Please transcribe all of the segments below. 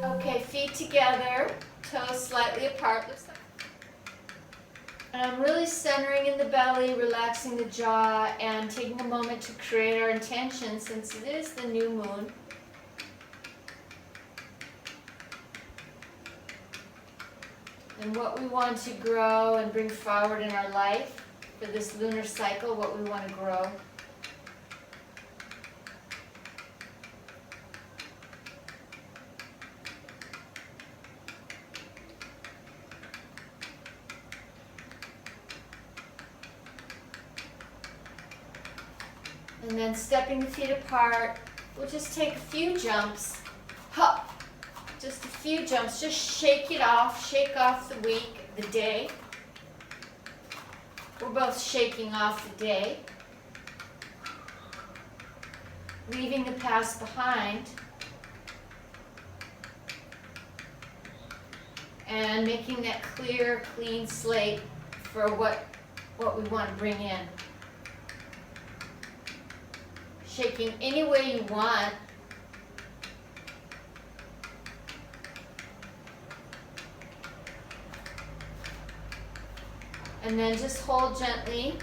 Okay, feet together, toes slightly apart. And I'm really centering in the belly, relaxing the jaw, and taking a moment to create our intention since it is the new moon. And what we want to grow and bring forward in our life for this lunar cycle, what we want to grow. And then stepping the feet apart, we'll just take a few jumps. Hop. Just a few jumps. Just shake it off. Shake off the week, the day. We're both shaking off the day. Leaving the past behind. And making that clear, clean slate for what we want to bring in. Shaking any way you want. And then just hold gently.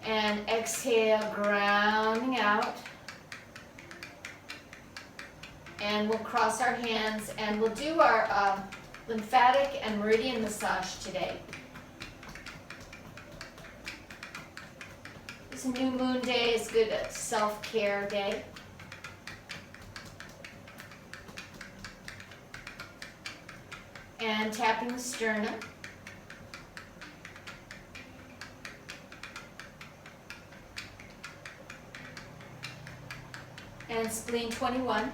And exhale, grounding out. And we'll cross our hands and we'll do our lymphatic and meridian massage today. This new moon day is good at self-care day. And tapping the sternum. And spleen 21.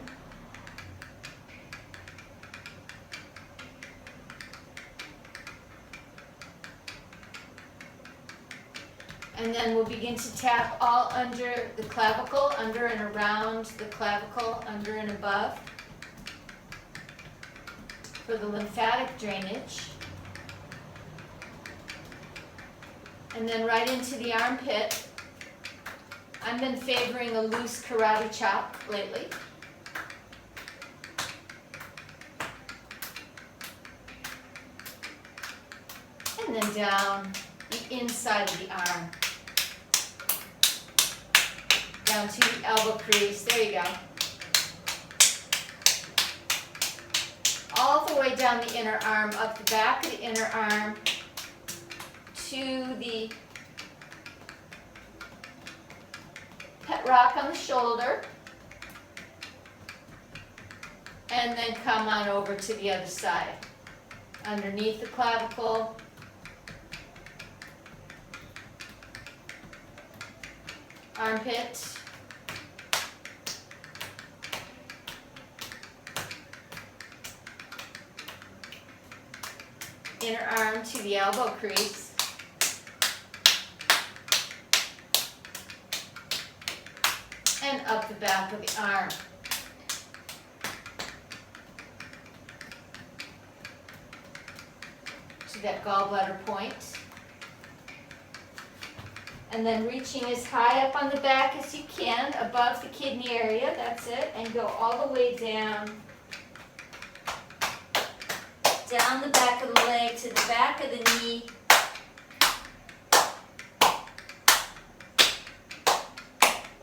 And then we'll begin to tap all under the clavicle, under and around the clavicle, under and above, for the lymphatic drainage. And then right into the armpit. I've been favoring a loose karate chop lately. And then down the inside of the arm. Down to the elbow crease. There you go. All the way down the inner arm, up the back of the inner arm to the pet rock on the shoulder. And then come on over to the other side. Underneath the clavicle. Armpit. Inner arm to the elbow crease. And up the back of the arm. To that gallbladder point. And then reaching as high up on the back as you can, above the kidney area, that's it, and go all the way down. Down the back of the leg to the back of the knee.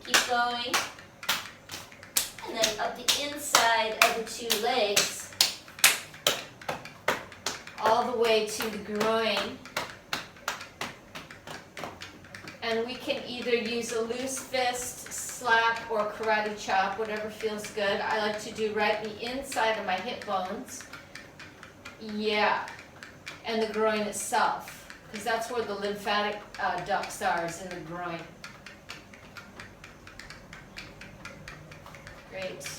Keep going. And then up the inside of the two legs. All the way to the groin. And we can either use a loose fist, slap, or karate chop, whatever feels good. I like to do right the inside of my hip bones. Yeah, and the groin itself, because that's where the lymphatic ducts are, is in the groin. Great.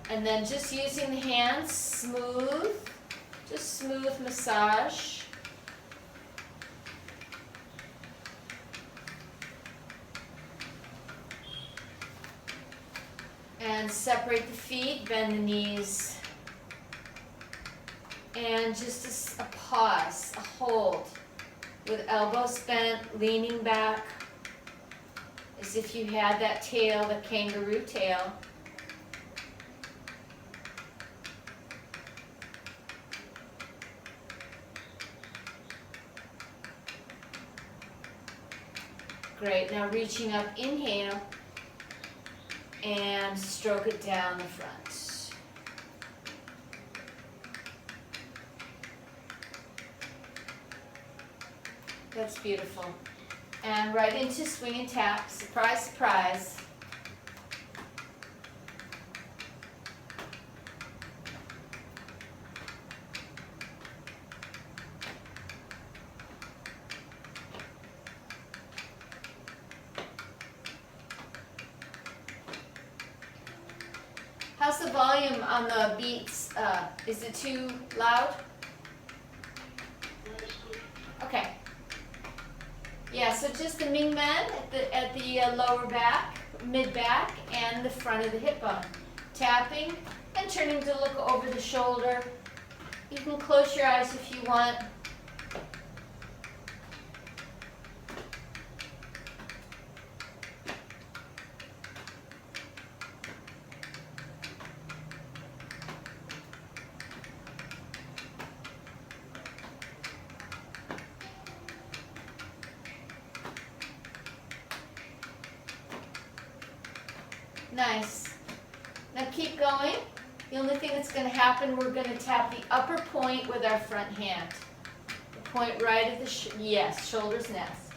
And then just using the hands, smooth, just smooth massage. And separate the feet, bend the knees. And just a pause, a hold. with elbows bent, leaning back, as if you had that tail, the kangaroo tail. Great, now reaching up, inhale, and stroke it down the front. That's beautiful. And right into swing and tap, surprise, surprise. How's the volume on the beats? Is it too loud? Okay. Yeah, so just the Ming Men at the lower back, mid back, and the front of the hip bone. Tapping and turning to look over the shoulder. You can close your eyes if you want. Nice. Now keep going. The only thing that's going to happen, we're going to tap the upper point with our front hand. The point right at the, yes, shoulder's nest.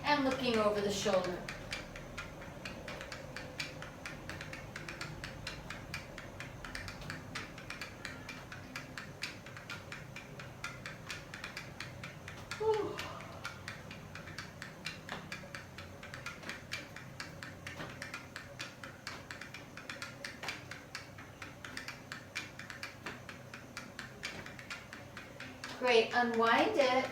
And looking over the shoulder. Whew. Great, unwind it.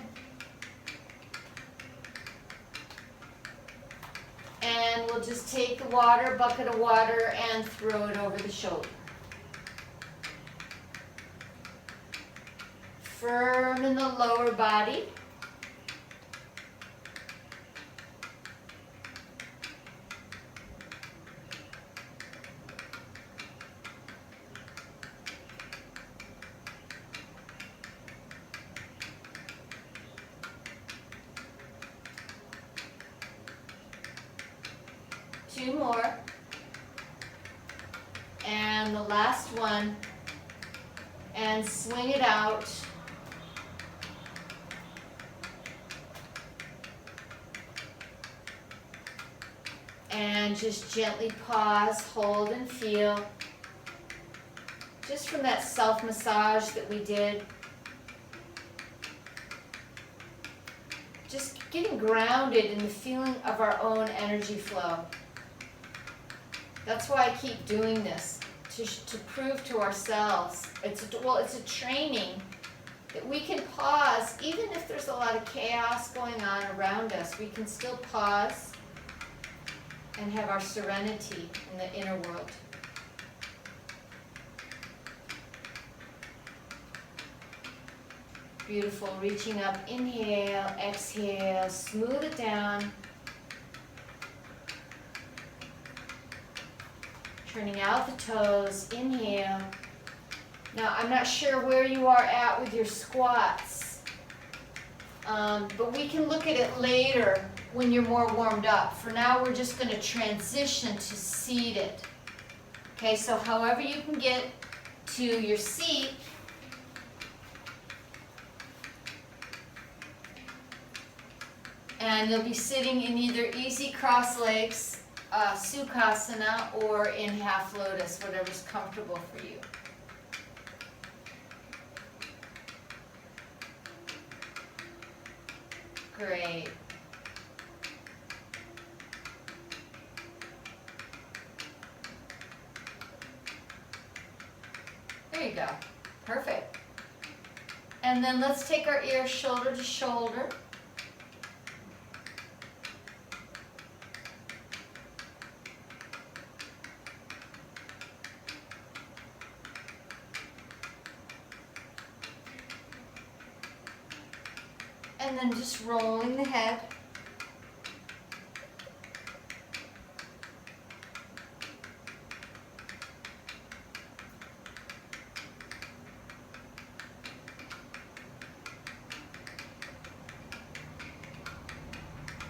And we'll just take the water, bucket of water, and throw it over the shoulder. Firm in the lower body. Two more. And the last one. And swing it out. And just gently pause, hold and feel. Just from that self-massage that we did. Just getting grounded in the feeling of our own energy flow. That's why I keep doing this, to prove to ourselves. It's a training that we can pause, even if there's a lot of chaos going on around us, we can still pause and have our serenity in the inner world. Beautiful, reaching up, inhale, exhale, smooth it down. Turning out the toes, inhale. Now, I'm not sure where you are at with your squats, but we can look at it later when you're more warmed up. For now, we're just going to transition to seated. Okay, so however you can get to your seat, and you'll be sitting in either easy cross legs, Sukhasana, or in half lotus, whatever's comfortable for you. Great. There you go. Perfect. And then let's take our ears shoulder to shoulder. And then just rolling the head.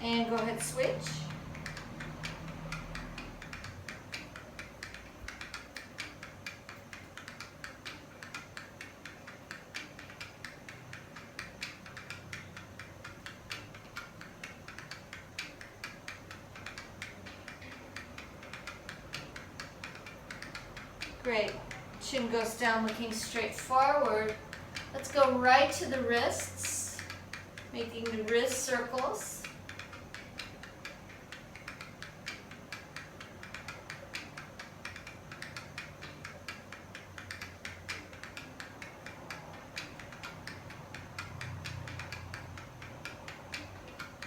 And go ahead, switch. Great. Chin goes down looking straight forward. Let's go right to the wrists, making the wrist circles.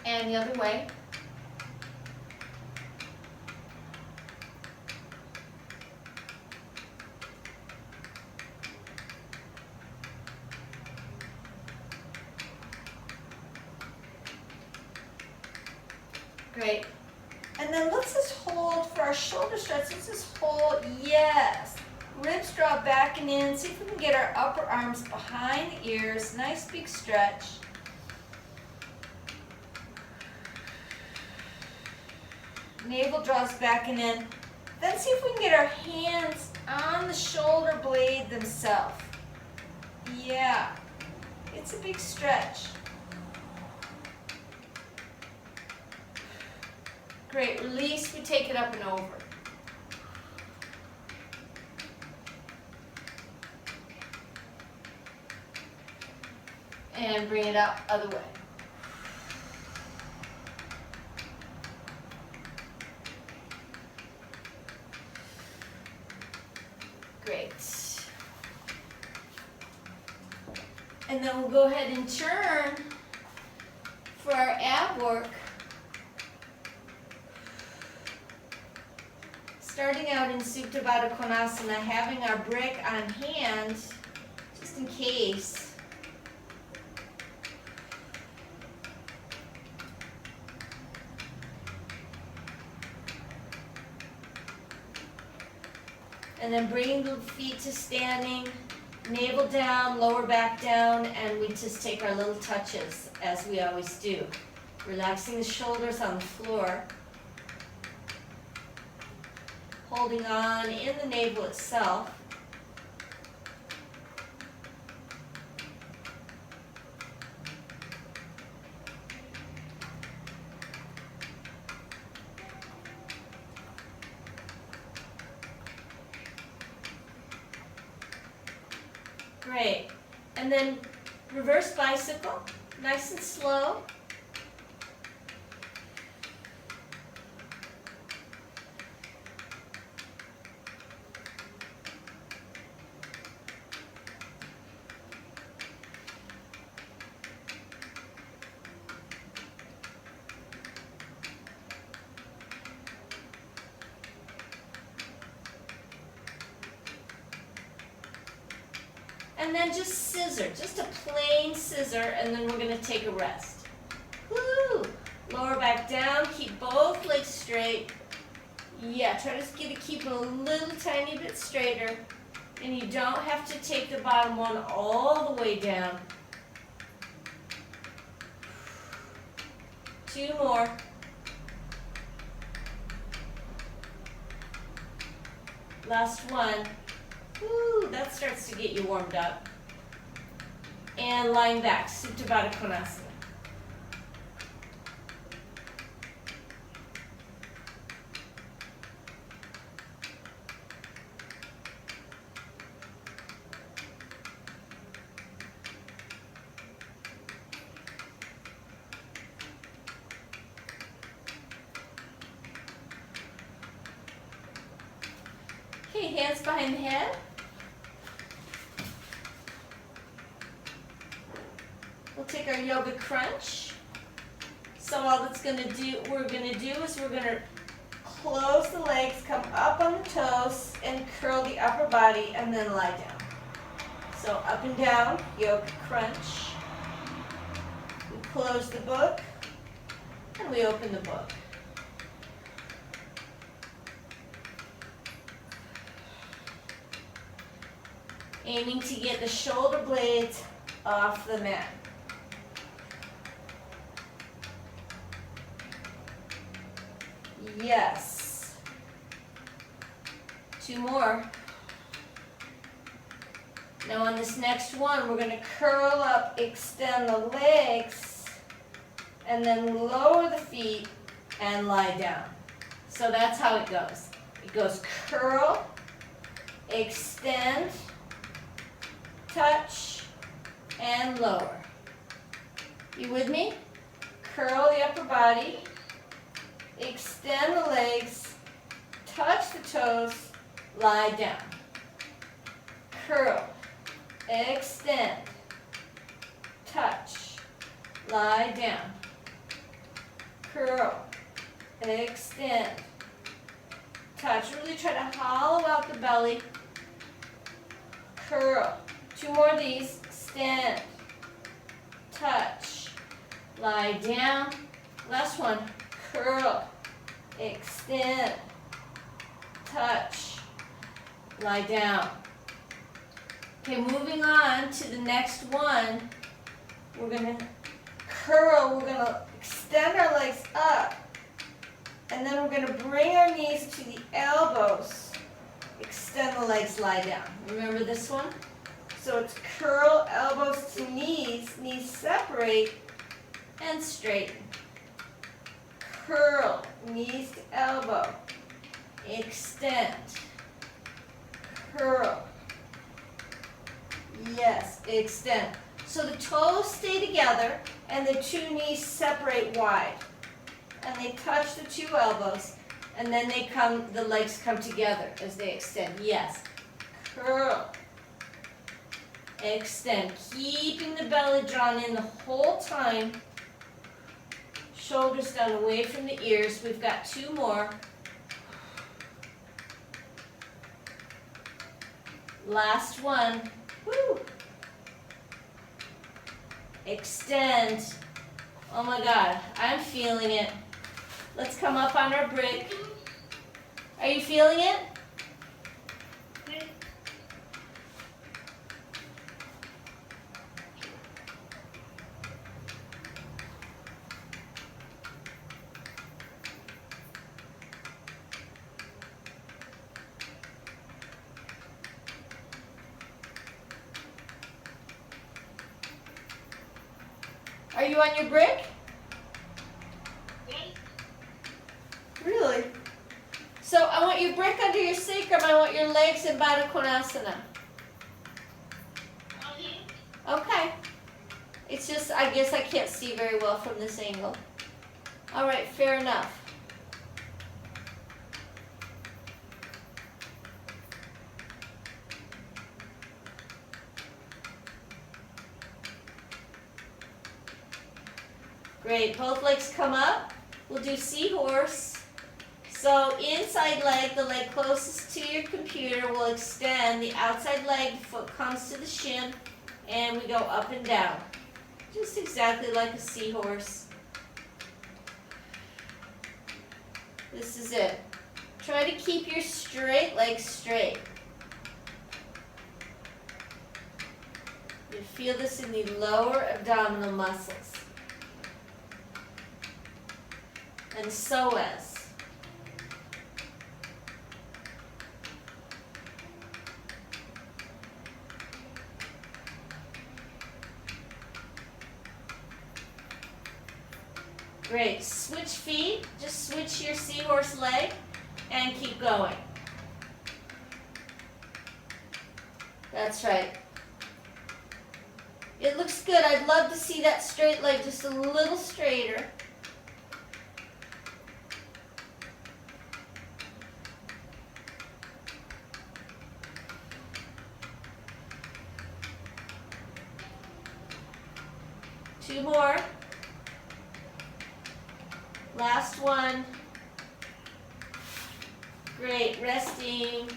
And the other way. Great. And then let's just hold for our shoulder stretch. Let's just hold. Yes. Ribs draw back and in. See if we can get our upper arms behind the ears. Nice big stretch. Navel draws back and in. Then see if we can get our hands on the shoulder blade themselves. Yeah. It's a big stretch. Great. Release. We take it up and over. And bring it up other way. Great. And then we'll go ahead and turn for our ab work. Starting out in Supta Baddha Konasana, having our brick on hand, just in case. And then bringing the feet to standing, navel down, lower back down, and we just take our little touches, as we always do. Relaxing the shoulders on the floor. Holding on in the navel itself. Great. And then reverse bicycle, nice and slow. And then just scissor, just a plain scissor, and then we're going to take a rest. Woo! Lower back down, keep both legs straight. Yeah, try to keep it a little tiny bit straighter. And you don't have to take the bottom one all the way down. 2 more. Last one. Woo, that starts to get you warmed up. And lying back, Supta Baddha Konasana. Okay, hands behind the head. We'll take our yoga crunch. So all we're gonna do is we're gonna close the legs, come up on the toes, and curl the upper body, and then lie down. So up and down, yoga crunch. We close the book, and we open the book. Aiming to get the shoulder blades off the mat. Yes. 2 more. Now on this next one, we're going to curl up, extend the legs, and then lower the feet and lie down. So that's how it goes. It goes curl, extend, touch, and lower. You with me? Curl the upper body, extend the legs, touch the toes, lie down. Curl, extend, touch, lie down. Curl, extend, touch. Really try to hollow out the belly. Curl. 2 more of these. Stand, touch, lie down. Last one. Curl, extend, touch, lie down. Okay, moving on to the next one. We're going to curl, we're going to extend our legs up, and then we're going to bring our knees to the elbows. Extend the legs, lie down. Remember this one? So it's curl, elbows to knees, knees separate, and straighten. Curl, knees to elbow, extend, curl, yes, extend. So the toes stay together and the 2 knees separate wide. And they touch the 2 elbows, and then the legs come together as they extend. Yes, curl, extend, keeping the belly drawn in the whole time. Shoulders down away from the ears. We've got 2 more. Last one. Woo. Extend. Oh my God, I'm feeling it. Let's come up on our brick. Are you feeling it? Are you on your brick? Yes. Really? So I want your brick under your sacrum. I want your legs in Baddha Konasana. Okay. It's just, I guess I can't see very well from this angle. All right, fair enough. Great, both legs come up. We'll do seahorse. So inside leg, the leg closest to your computer will extend. The outside leg, foot comes to the shin, and we go up and down. Just exactly like a seahorse. This is it. Try to keep your straight leg straight. You feel this in the lower abdominal muscles. And psoas. Great. Switch feet. Just switch your seahorse leg and keep going. That's right. It looks good. I'd love to see that straight leg just a little straighter. Two more. Last one. Great, resting.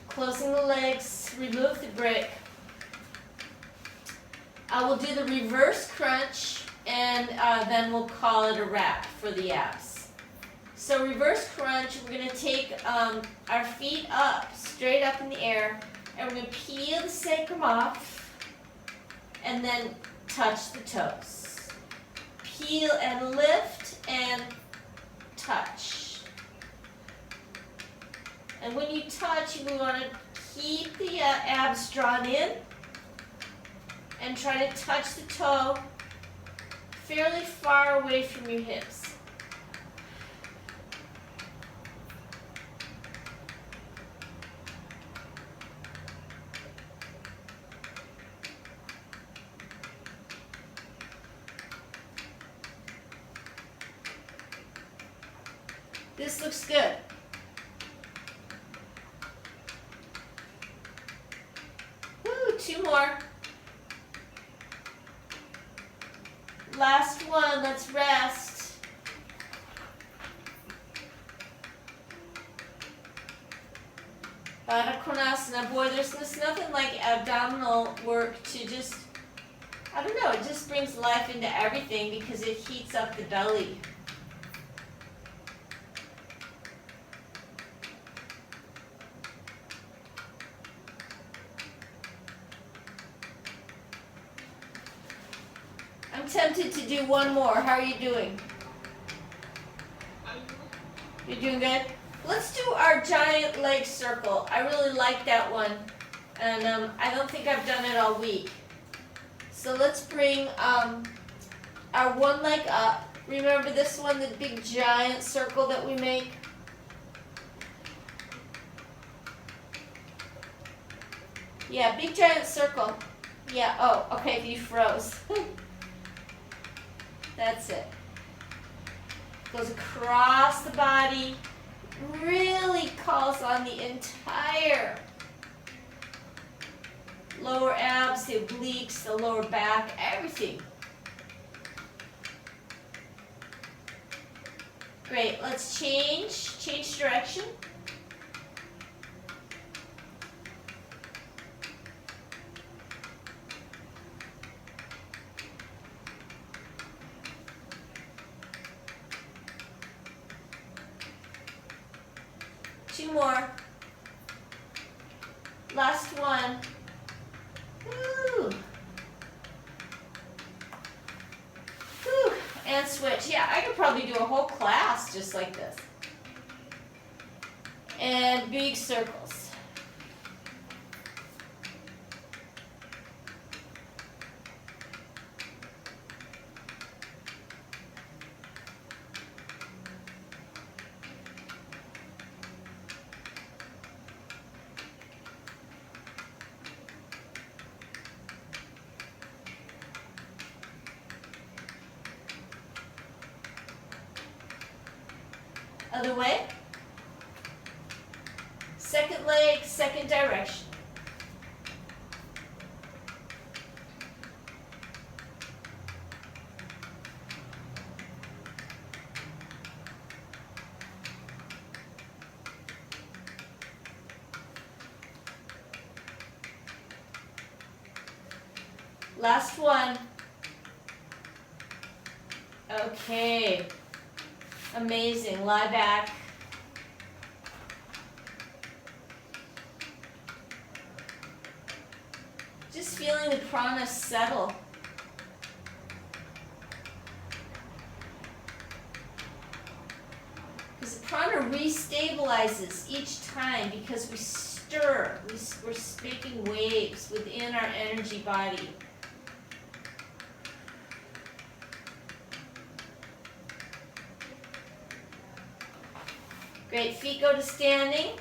Closing the legs, remove the brick. I will do the reverse crunch, and then we'll call it a wrap for the abs. So reverse crunch, we're going to take our feet up, straight up in the air, and we're going to peel the sacrum off, and then touch the toes. Peel and lift and touch. And when you touch, we want to keep the abs drawn in and try to touch the toe fairly far away from your hips. This looks good. Woo, 2 more. Last one, let's rest. Baddha Konasana. Boy, there's nothing like abdominal work to just, I don't know, it just brings life into everything because it heats up the belly. I'm tempted to do one more. How are you doing? You're doing good? Let's do our giant leg circle. I really like that one. And I don't think I've done it all week. So let's bring our one leg up. Remember this one, the big giant circle that we make? Yeah, big giant circle. Yeah, oh, okay, you froze. That's it. Goes across the body, really calls on the entire lower abs, the obliques, the lower back, everything. Great, let's change direction. Two more. Last one. Woo. Whew. And switch. Yeah, I could probably do a whole class just like this. And big circles. Other way. Second leg, second direction. Last one. Okay. Amazing. Lie back. Just feeling the prana settle. Because the prana restabilizes each time because we stir. We're making waves within our energy body. Great, feet go to standing.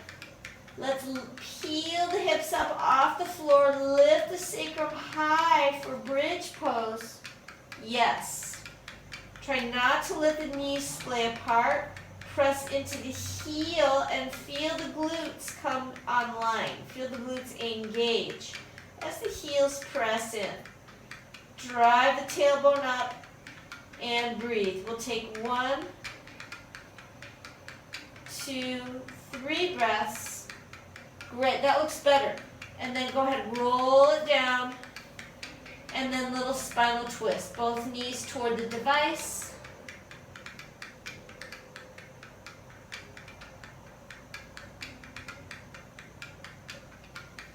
Let's peel the hips up off the floor, lift the sacrum high for bridge pose. Yes. Try not to let the knees splay apart. Press into the heel and feel the glutes come online. Feel the glutes engage as the heels press in. Drive the tailbone up and breathe. We'll take 1, 2, 3 breaths. Great, that looks better. And then go ahead, roll it down. And then little spinal twist. Both knees toward the device.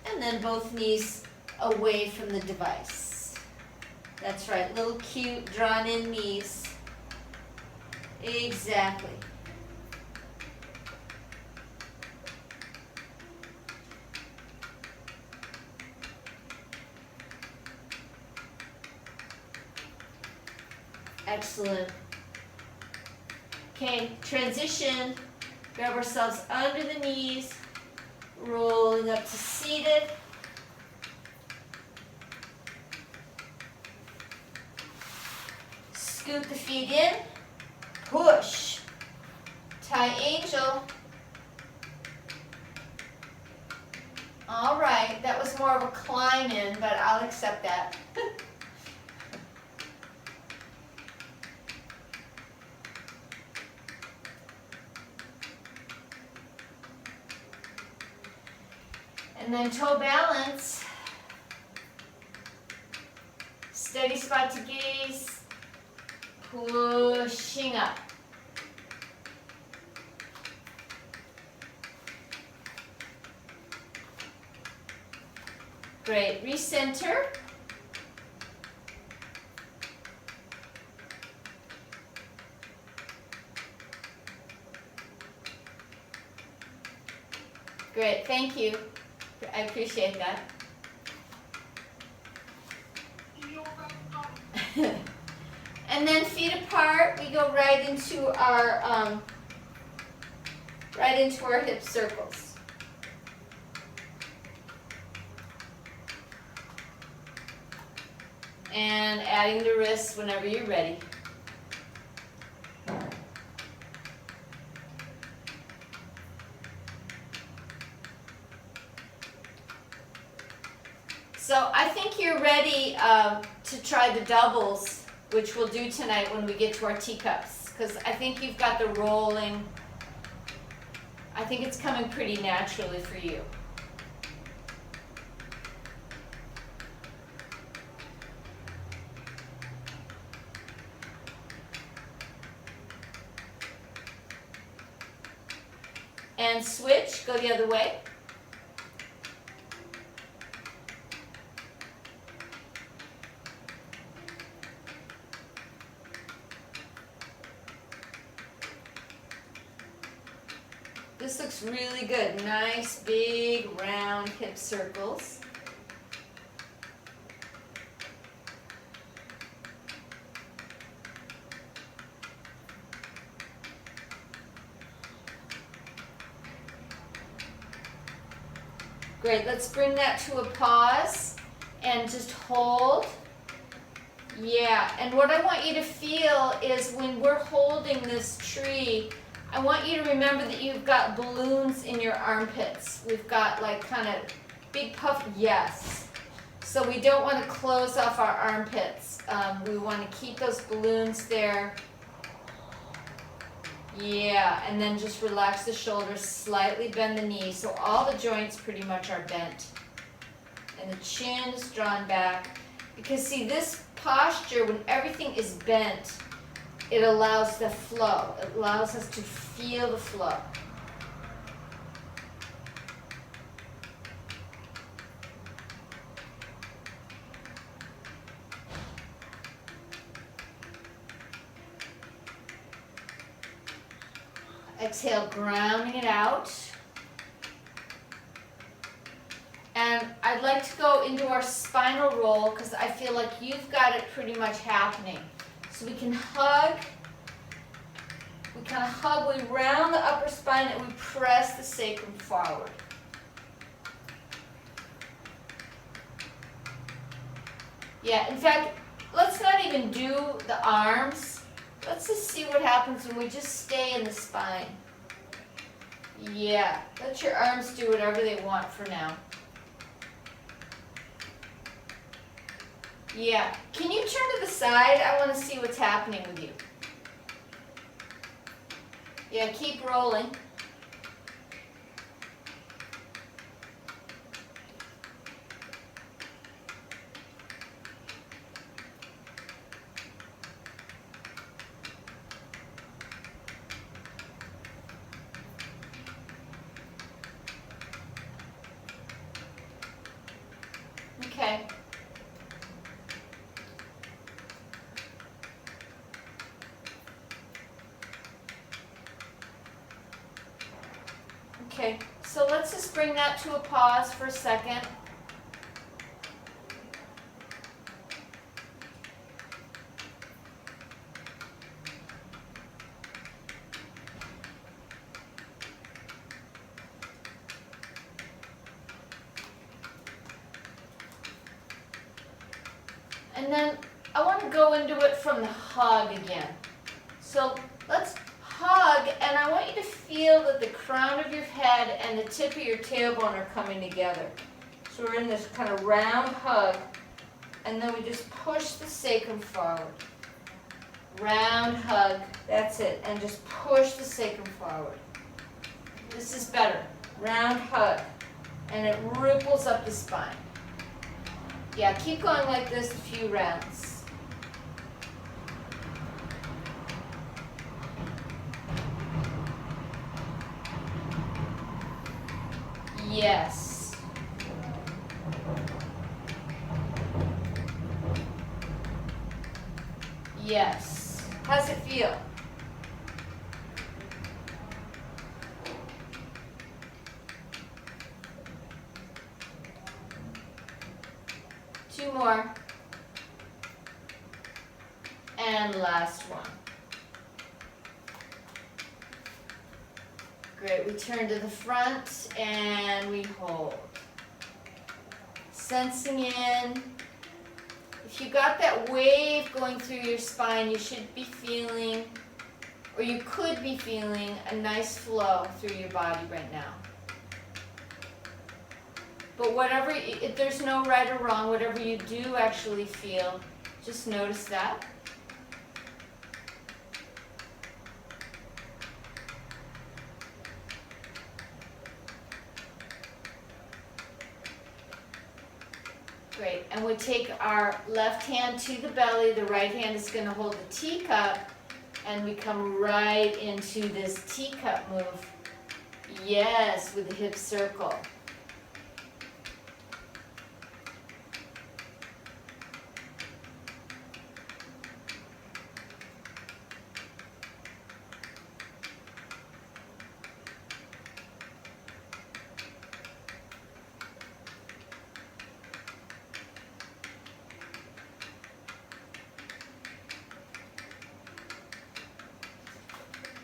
And then both knees away from the device. That's right, little cute drawn in knees. Exactly. Excellent. Okay, transition. Grab ourselves under the knees, rolling up to seated. Scoot the feet in, push. Tie angel. All right, that was more of a climb in, but I'll accept that. And then toe balance. Steady spot to gaze. Pushing up. Great. Recenter. Great. Thank you. I appreciate that. And then feet apart, we go right into our hip circles. And adding the wrists whenever you're ready. So I think you're ready to try the doubles, which we'll do tonight when we get to our teacups, because I think you've got the rolling. I think it's coming pretty naturally for you. And switch, go the other way. This looks really good. Nice, big, round hip circles. Great, let's bring that to a pause and just hold. Yeah, and what I want you to feel is when we're holding this tree, I want you to remember that you've got balloons in your armpits. We've got like kind of big puff, yes. So we don't want to close off our armpits. We want to keep those balloons there. Yeah, and then just relax the shoulders, slightly bend the knees. So all the joints pretty much are bent. And the chin is drawn back. Because see, this posture, when everything is bent, it allows the flow. It allows us to feel the flow. Exhale, grounding it out. And I'd like to go into our spinal roll because I feel like you've got it pretty much happening. So we can hug. We kind of hug, we round the upper spine and we press the sacrum forward. Yeah, in fact, let's not even do the arms. Let's just see what happens when we just stay in the spine. Yeah, let your arms do whatever they want for now. Yeah, can you turn to the side? I want to see what's happening with you. Yeah, keep rolling. Okay, so let's just bring that to a pause for a second. And then I want to go into it from the hug again. So let's hug, and I want you to feel that the crown of your head and the tip of your tailbone are coming together. So we're in this kind of round hug, and then we just push the sacrum forward. Round hug, that's it, and just push the sacrum forward. This is better. Round hug, and it ripples up the spine. Yeah, keep going like this a few rounds. Yes. Yes. How's it feel? Two more. And last one. Great, we turn to the front and we hold. Sensing in. If you got that wave going through your spine, you should be feeling, or you could be feeling, a nice flow through your body right now. But whatever, if there's no right or wrong, whatever you do actually feel, just notice that. Great, and we take our left hand to the belly, the right hand is going to hold the teacup, and we come right into this teacup move. Yes, with the hip circle.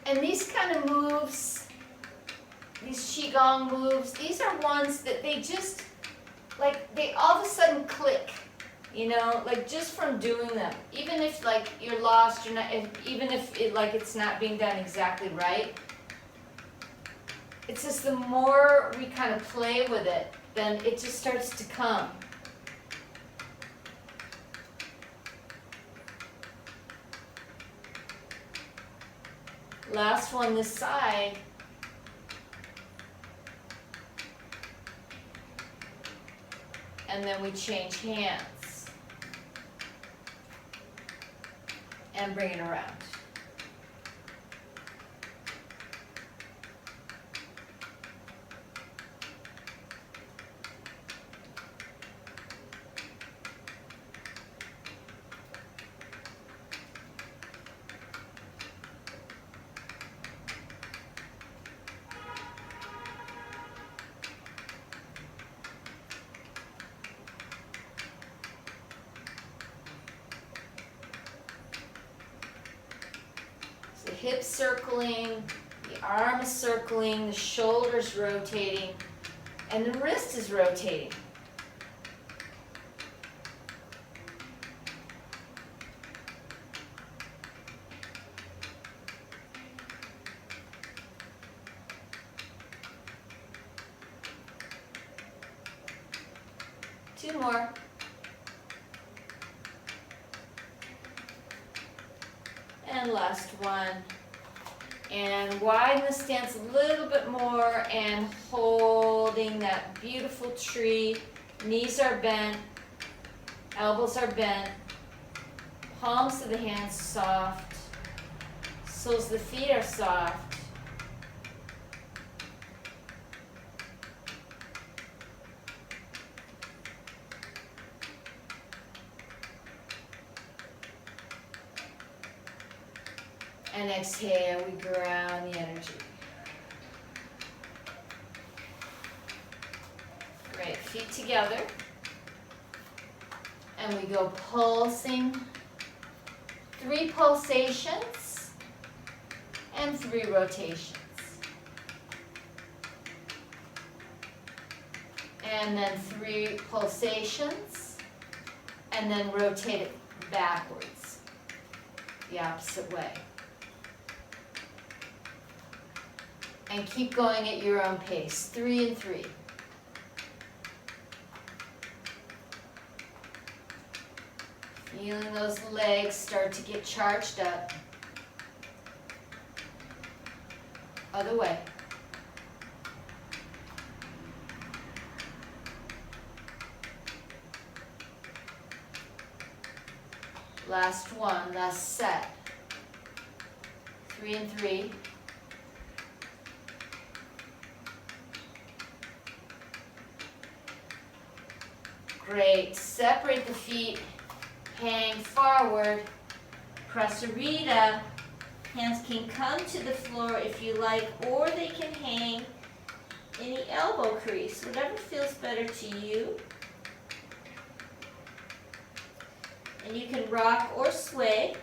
And these kind of moves, these Qigong moves, these are ones that they just, like, they all of a sudden click, you know, like just from doing them. Even if like you're lost, you're not, even if it, like it's not being done exactly right, it's just the more we kind of play with it, then it just starts to come. Last one this side. And then we change hands. And bring it around. The hips circling, the arm is circling, the shoulders rotating, and the wrist is rotating. Two more. And last one. And widen the stance a little bit more and holding that beautiful tree. Knees are bent, elbows are bent, palms of the hands soft, soles of the feet are soft. And exhale, we ground the energy. feet together. And we go pulsing. 3 pulsations and 3 rotations. And then 3 pulsations, and then rotate it backwards, the opposite way. And keep going at your own pace, 3 and 3. Feeling those legs start to get charged up. Other way. Last one, last set. 3 and 3. Great. Separate the feet. Hang forward. Prasarita. Hands can come to the floor if you like, or they can hang in the elbow crease, whatever feels better to you. And you can rock or sway.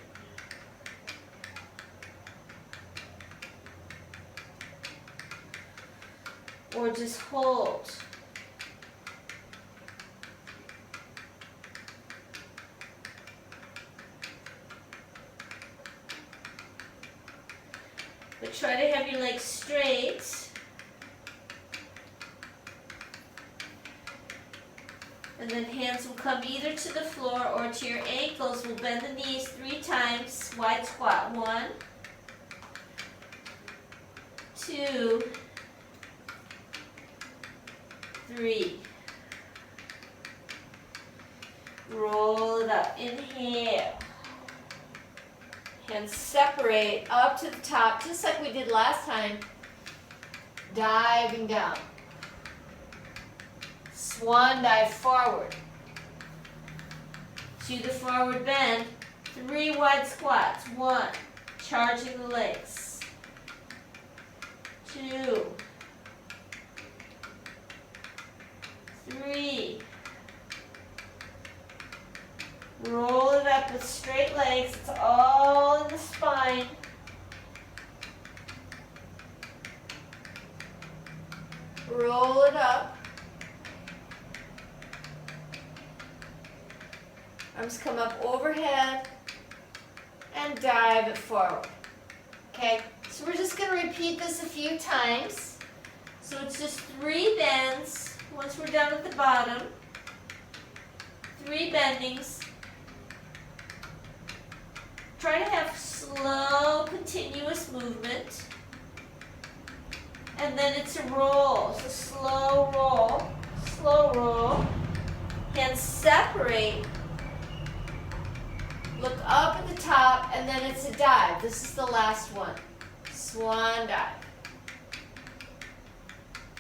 Or just hold. But try to have your legs straight. And then hands will come either to the floor or to your ankles. We'll bend the knees 3 times. Wide squat. 1, 2, 3. Roll it up. Inhale. Hands separate up to the top, just like we did last time. Diving down. Swan dive forward. To the forward bend. 3 wide squats. 1. Charging the legs. 2. 3. Roll it up with straight legs. It's all in the spine. Roll it up. Arms come up overhead and dive it forward. Okay, so we're just going to repeat this a few times. So it's just 3 bends once we're down at the bottom. 3 bendings. Try to have slow, continuous movement. And then it's a roll. So slow roll, slow roll. Hands separate. Look up at the top, and then it's a dive. This is the last one. Swan dive.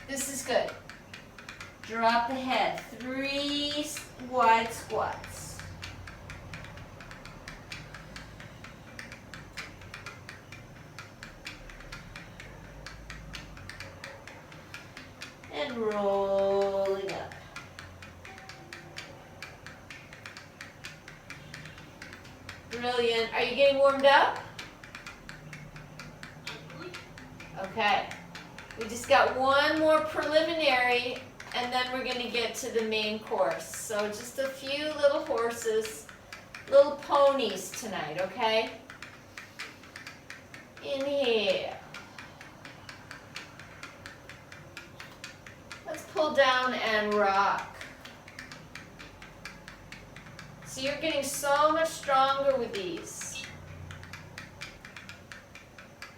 This is good. Drop the head. 3 wide squats. And rolling up. Brilliant. Are you getting warmed up? Okay. We just got one more preliminary, and then we're going to get to the main course. So just a few little horses, little ponies tonight, okay? Inhale. Let's pull down and rock. So you're getting so much stronger with these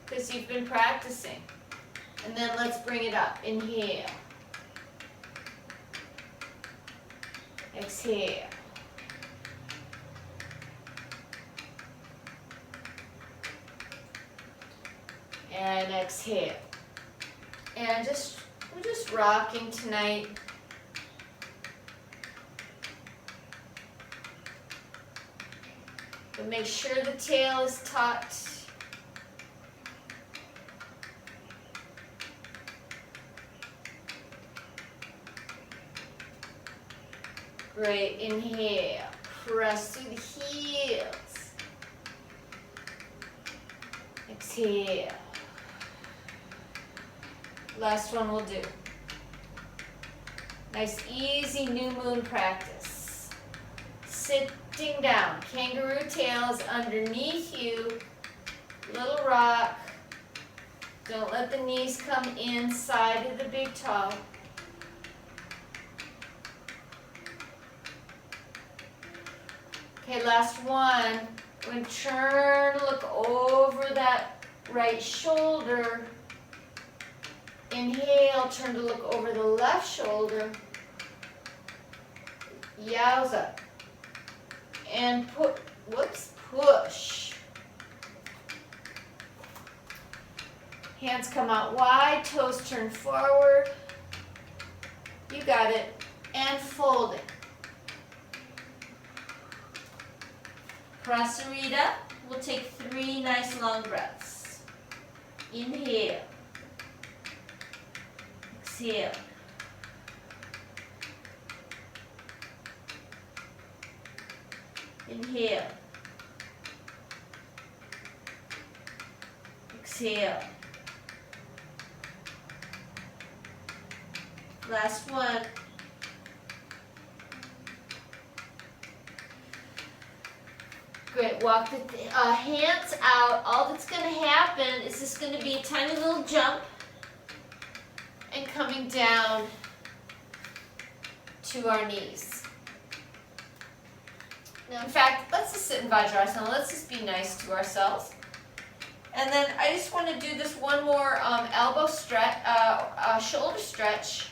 because you've been practicing. And then let's bring it up. Inhale. Exhale. And exhale. And we're just rocking tonight. But make sure the tail is tucked. Great, inhale, press through the heels. Exhale. Last one we'll do. Nice easy new moon practice. Sitting down, kangaroo tails underneath you, little rock. Don't let the knees come inside of the big toe. Okay, last one. We're going to turn, look over that right shoulder. Inhale, turn to look over the left shoulder. Yowza. And push. Hands come out wide, toes turn forward. You got it. And fold it. Prasarita. We'll take 3 nice long breaths. Inhale. Exhale. Inhale. Exhale. Last one. Great, walk the hands out. All that's going to happen is this going to be a tiny little jump and coming down to our knees. Now, in fact, let's just sit in Vajrasana. Let's just be nice to ourselves. And then I just want to do this one more elbow stretch, shoulder stretch.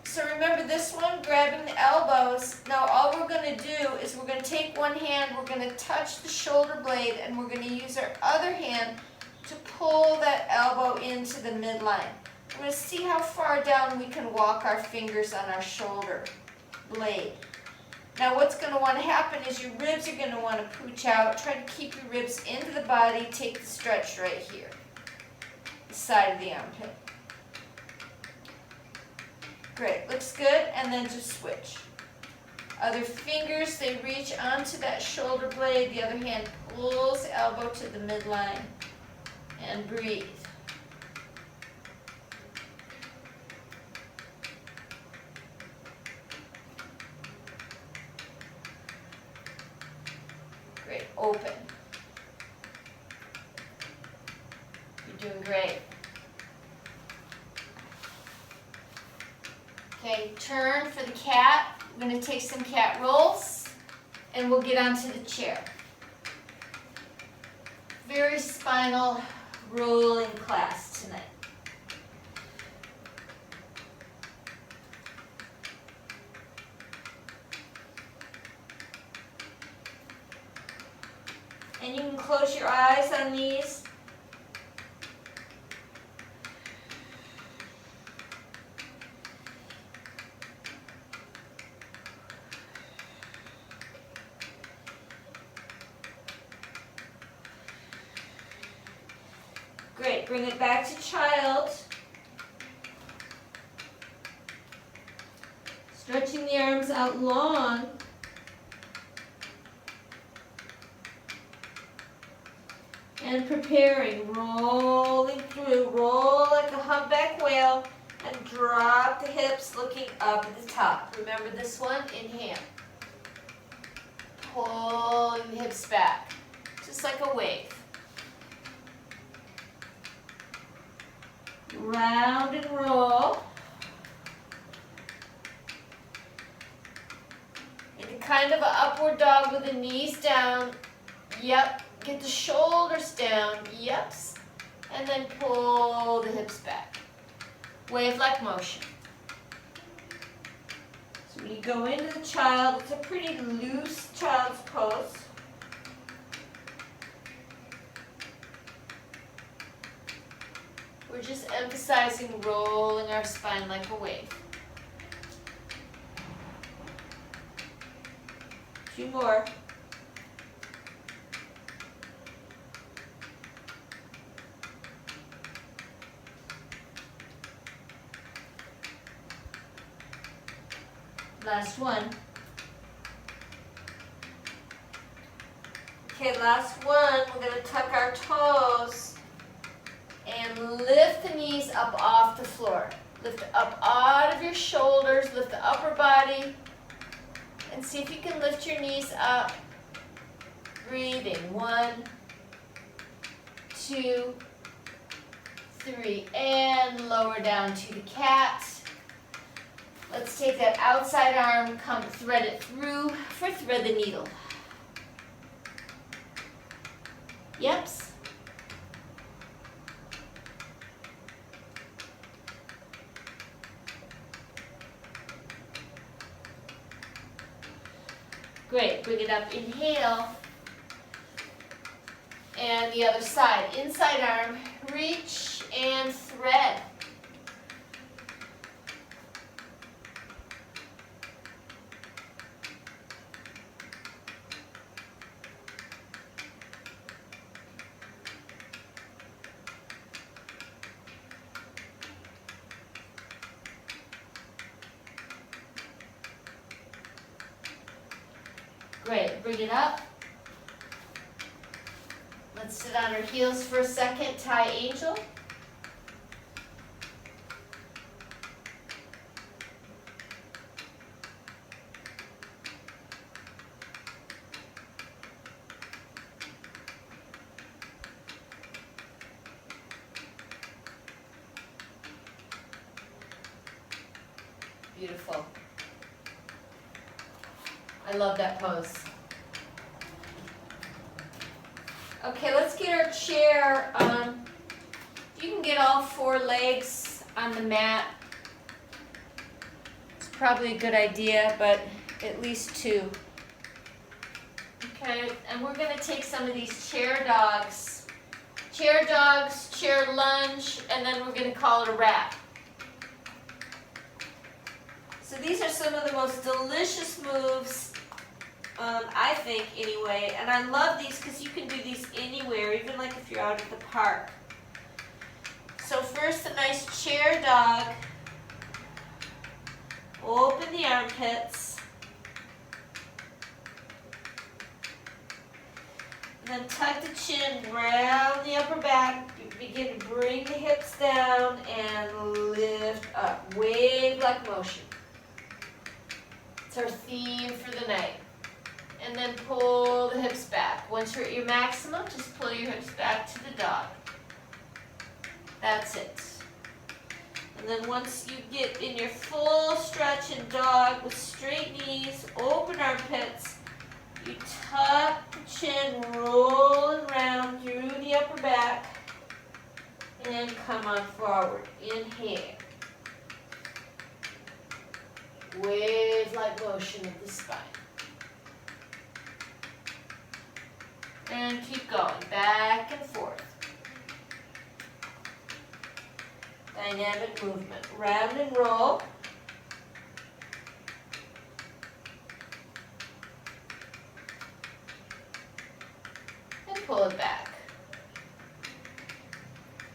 So remember this one, grabbing the elbows. Now all we're going to do is we're going to take one hand, we're going to touch the shoulder blade, and we're going to use our other hand to pull that elbow into the midline. We're going to see how far down we can walk our fingers on our shoulder blade. Now what's going to want to happen is your ribs are going to want to pooch out. Try to keep your ribs into the body. Take the stretch right here, the side of the armpit. Great, looks good, and then just switch. Other fingers, they reach onto that shoulder blade. The other hand pulls the elbow to the midline. And breathe. Great, open. You're doing great. Okay, turn for the cat. We're going to take some cat rolls, and we'll get onto the chair. Very spinal rolling class tonight. And you can close your eyes on these. Great, bring it back to child. Stretching the arms out long. And preparing, rolling through, roll like a humpback whale and drop the hips looking up at the top. Remember this one, inhale. Pulling the hips back, just like a wave. Round and roll. Into kind of an upward dog with the knees down. Yep. Get the shoulders down. Yeps. And then pull the hips back. Wave-like motion. So when you go into the child, it's a pretty loose child's pose. We're just emphasizing rolling our spine like a wave. 2 more. Last one. Okay, last one. We're going to tuck our toes and lift the knees up off the floor. Lift up out of your shoulders, lift the upper body, and see if you can lift your knees up. Breathing. 1, 2, 3, and lower down to the cat. Let's take that outside arm, come thread it through for thread the needle. Yeps. Great, bring it up, inhale. And the other side, inside arm, reach and thread. Great, bring it up. Let's sit on our heels for a second, tie angel. Beautiful. I love that pose. Okay, let's get our chair. You can get all 4 legs on the mat. It's probably a good idea, but at least 2. Okay, and we're going to take some of these chair dogs. Chair dogs, chair lunge, and then we're going to call it a wrap. So these are some of the most delicious moves, I think anyway, and I love these because you can do these anywhere, even like if you're out at the park. So first, a nice chair dog. Open the armpits. And then tuck the chin, round the upper back, begin to bring the hips down and lift up. Wave-like motion. It's our theme for the night. And then pull the hips back. Once you're at your maximum, just pull your hips back to the dog. That's it. And then once you get in your full stretch in dog with straight knees, open armpits, you tuck the chin, rolling around through the upper back, and come on forward. Inhale. Wave-like motion of the spine. And keep going, back and forth. Dynamic movement. Round and roll. And pull it back.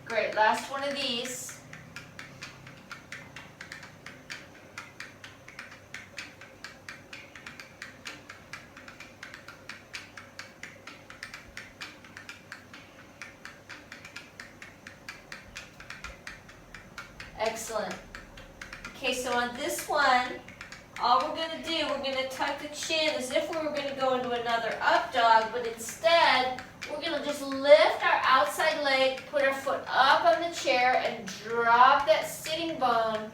Great, last one of these. Excellent. Okay, so on this one, all we're going to do, we're going to tuck the chin as if we were going to go into another up dog, but instead, we're going to just lift our outside leg, put our foot up on the chair, and drop that sitting bone,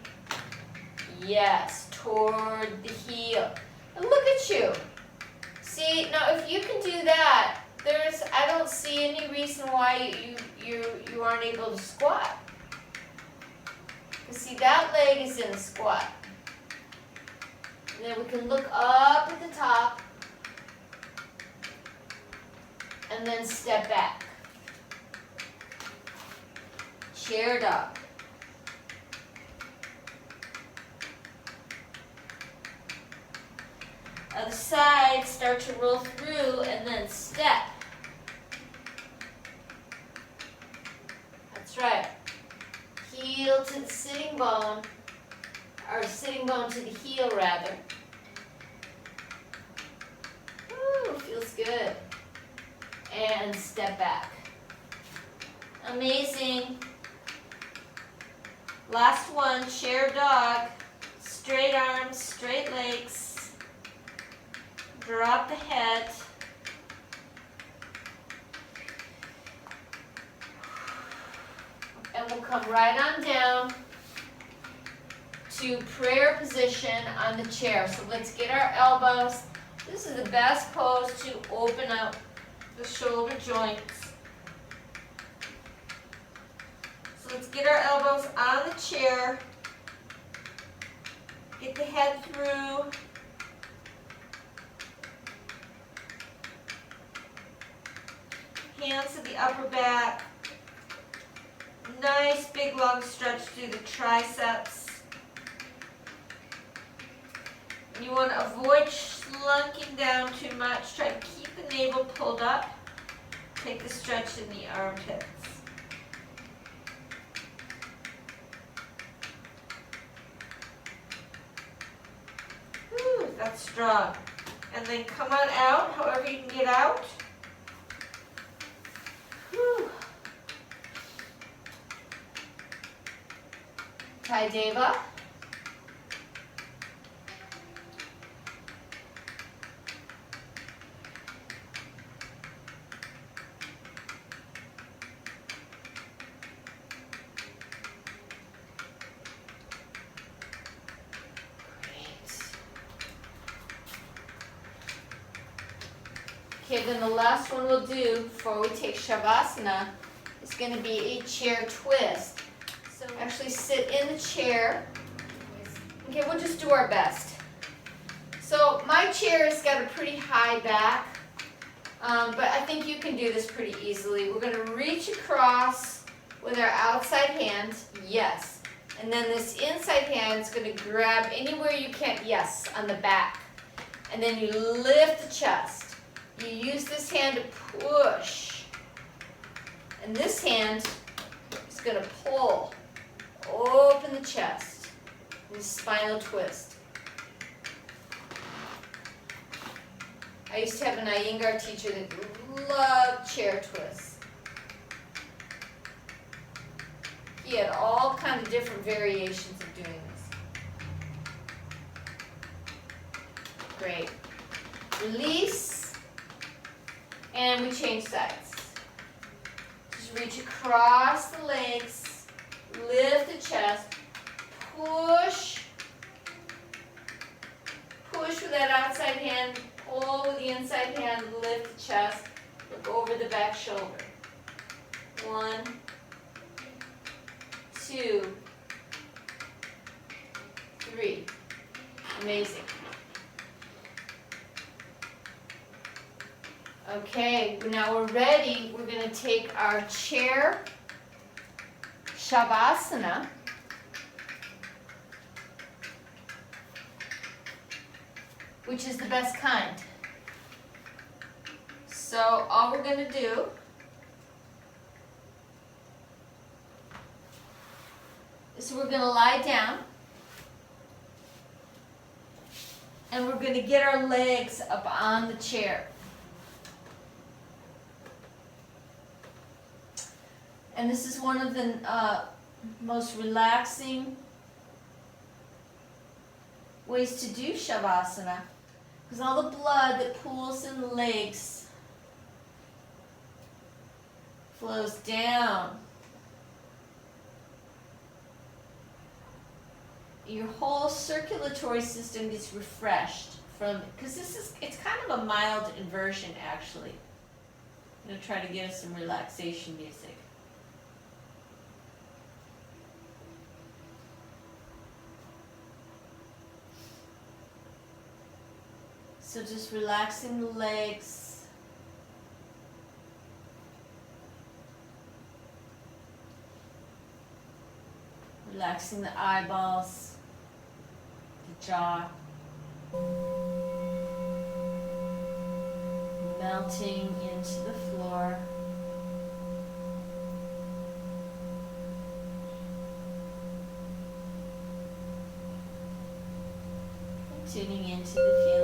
yes, toward the heel. And look at you. See, now if you can do that, I don't see any reason why you aren't able to squat. See, that leg is in a squat. And then we can look up at the top and then step back. Chair dog. Other side, start to roll through and then step. That's right. Heel to the sitting bone, or sitting bone to the heel rather. good. And step back. Amazing. Last one, chair dog. Straight arms, straight legs. Drop the head. And we'll come right on down to prayer position on the chair. So let's get our elbows. This is the best pose to open up the shoulder joints. So let's get our elbows on the chair. Get the head through. Hands to the upper back. Nice big long stretch through the triceps. And you want to avoid slunking down too much. Try to keep the navel pulled up. Take the stretch in the armpits. Whew, that's strong. And then come on out, however you can get out. Whew. Thai Deva. Okay, then the last one we'll do before we take Shavasana is going to be a chair twist. So actually sit in the chair. Okay, we'll just do our best. So my chair has got a pretty high back, but I think you can do this pretty easily. We're going to reach across with our outside hand, yes. And then this inside hand is going to grab anywhere you can, yes, on the back. And then you lift the chest. You use this hand to push. And this hand is going to pull. Open the chest. And spinal twist. I used to have an Iyengar teacher that loved chair twists. He had all kinds of different variations of doing this. Great. Release. And we change sides. Just reach across the legs, lift the chest, push. Push with that outside hand, pull with the inside hand, lift the chest, look over the back shoulder. 1, 2, 3. Amazing. Okay, now we're ready. We're going to take our chair Shavasana. Which is the best kind. So all we're going to do is we're going to lie down. And we're going to get our legs up on the chair. And this is one of the most relaxing ways to do Shavasana, because all the blood that pools in the legs flows down. Your whole circulatory system gets refreshed from, because it's kind of a mild inversion actually. I'm going to try to get us some relaxation music. So just relaxing the legs. Relaxing the eyeballs, the jaw. Melting into the floor. Tuning into the feeling.